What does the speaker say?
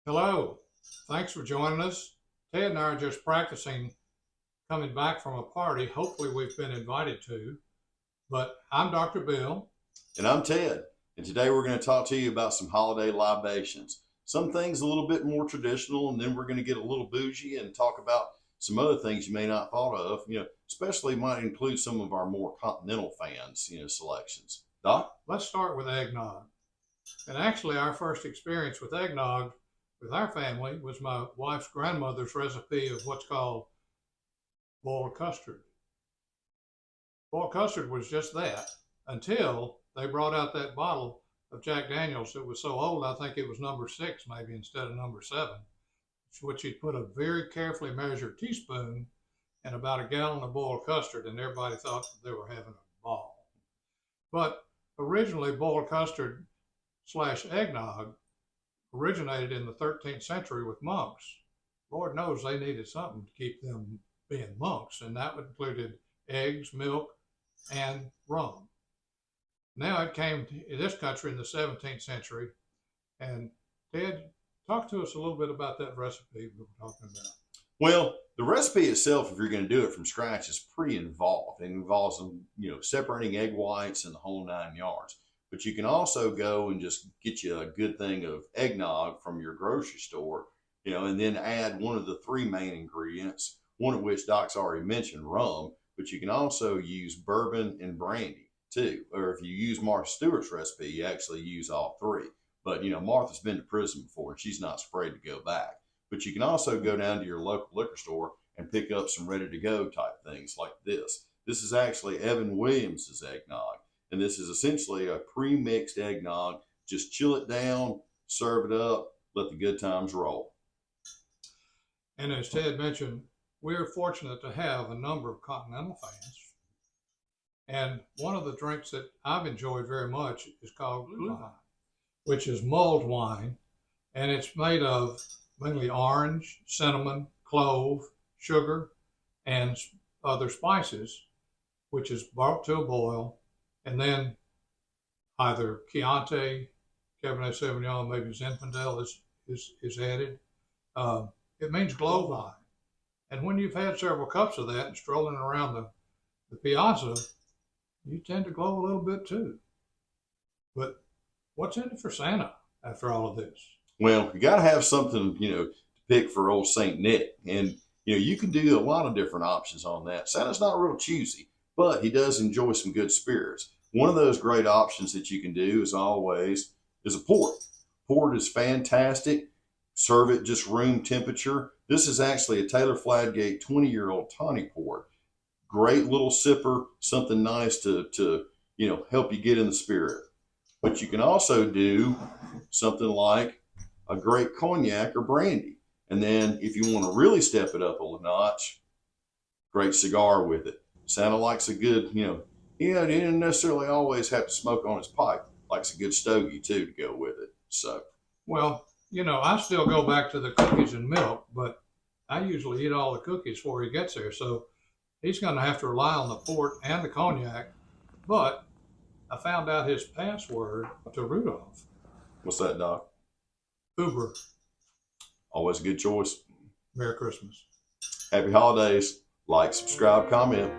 Hello, thanks for joining us. Ted and I are just practicing coming back from a party. Hopefully, we've been invited to. But I'm Dr. Bill. And I'm Ted. And today we're going to talk to you about some holiday libations. Some things a little bit more traditional, and then we're going to get a little bougie and talk about some other things you may not thought of. Especially might include some of our more continental fans, selections. Doc? Let's start with eggnog. And actually, our first experience with eggnog with our family was my wife's grandmother's recipe of what's called boiled custard. Boiled custard was just that until they brought out that bottle of Jack Daniels that was so old, I think it was number 6 maybe instead of number 7, which he'd put a very carefully measured teaspoon in about a gallon of boiled custard, and everybody thought they were having a ball. But originally, boiled custard / eggnog originated in the 13th century with monks. Lord knows they needed something to keep them being monks, and that included eggs, milk, and rum. Now it came to this country in the 17th century. And Ted, talk to us a little bit about that recipe we were talking about. Well, the recipe itself, if you're going to do it from scratch, is pretty involved. It involves separating egg whites and the whole 9 yards. But you can also go and just get you a good thing of eggnog from your grocery store, and then add one of the 3 main ingredients, one of which Doc's already mentioned, rum, but you can also use bourbon and brandy too. Or if you use Martha Stewart's recipe, you actually use all 3. But, Martha's been to prison before and she's not afraid to go back. But you can also go down to your local liquor store and pick up some ready to go type things like this. This is actually Evan Williams's eggnog. And this is essentially a pre-mixed eggnog. Just chill it down, serve it up, let the good times roll. And as Ted mentioned, we're fortunate to have a number of continental fans. And one of the drinks that I've enjoyed very much is called Glühwein, which is mulled wine. And it's made of mainly orange, cinnamon, clove, sugar, and other spices, which is brought to a boil. And then either Chianti, Cabernet Sauvignon, maybe Zinfandel is added. It means Glühwein. And when you've had several cups of that and strolling around the piazza, you tend to glow a little bit too. But what's in it for Santa after all of this? Well, you got to have something, to pick for old St. Nick. And, you can do a lot of different options on that. Santa's not real choosy, but he does enjoy some good spirits. One of those great options that you can do, as always, is a port. Port is fantastic. Serve it just room temperature. This is actually a Taylor Fladgate 20-year-old tawny port. Great little sipper, something nice to help you get in the spirit. But you can also do something like a great cognac or brandy. And then if you want to really step it up a notch, great cigar with it. Santa likes a good, he didn't necessarily always have to smoke on his pipe. Likes a good stogie too to go with it. So, well, I still go back to the cookies and milk, but I usually eat all the cookies before he gets there. So he's going to have to rely on the port and the cognac. But I found out his password to Rudolph. What's that, Doc? Uber. Always a good choice. Merry Christmas. Happy holidays. Like, subscribe, comment.